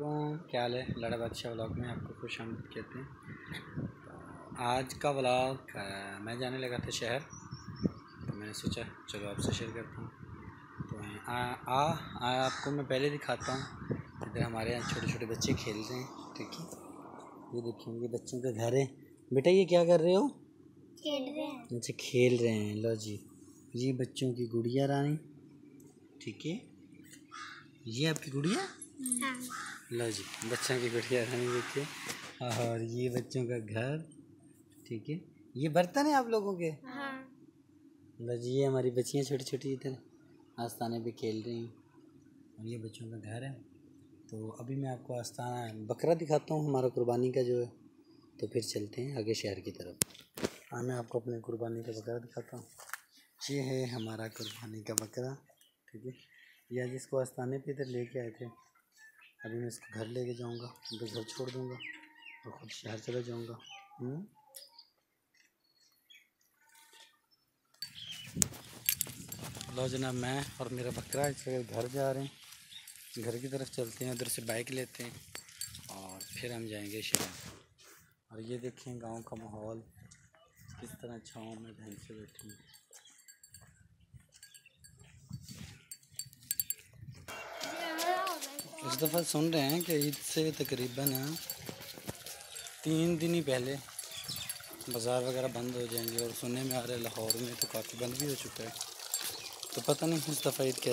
वालेकुम, क्या हाल है। लड़ा बादशाह व्लॉग में आपको खुश आमदीद कहते हैं। आज का व्लॉग मैं जाने लगा था शहर, तो मैंने सोचा चलो आपसे शेयर करता हूँ। तो आपको मैं पहले दिखाता हूँ। इधर हमारे यहाँ छोटे छोटे बच्चे खेल रहे हैं, ठीक है। ये देखिए, ये बच्चों का घर है। बेटा ये क्या कर रहे हो? खेल रहे हैं। अच्छा, खेल रहे हैं। लो जी, ये बच्चों की गुड़िया रानी, ठीक है। ये आपकी गुड़िया? हाँ। लो जी, बच्चों की गुड़िया रानी देखिए। और ये बच्चों का घर, ठीक है। ये बर्तन है आप लोगों के? हाँ। लो जी, ये हमारी बच्चियाँ छोटी छोटी इधर आस्ताने पे खेल रही हैं। और ये बच्चों का घर है। तो अभी मैं आपको आस्ताना बकरा दिखाता हूँ हमारा कुर्बानी का जो है। तो फिर चलते हैं आगे शहर की तरफ। मैं आपको अपने कुर्बानी का बकरा दिखाता हूँ। ये है हमारा कुर्बानी का बकरा, ठीक है। यह जिसको आस्ताने पे इधर लेके आए थे। अभी मैं इसको घर लेके जाऊंगा, तो घर छोड़ दूंगा और खुद शहर चला जाऊंगा। लो जनाब, मैं और मेरा बकरा इस घर जा रहे हैं। घर की तरफ चलते हैं, उधर से बाइक लेते हैं और फिर हम जाएंगे शहर। और ये देखें गांव का माहौल किस तरह छाँव में भैंसें बैठी हैं। इस दफ़ा सुन रहे हैं कि ईद से तकरीबन 3 दिन ही पहले बाज़ार वगैरह बंद हो जाएंगे। और सुनने में आ रहा है लाहौर में तो काफ़ी बंद भी हो चुका है। तो पता नहीं इस दफ़ा ईद कैसे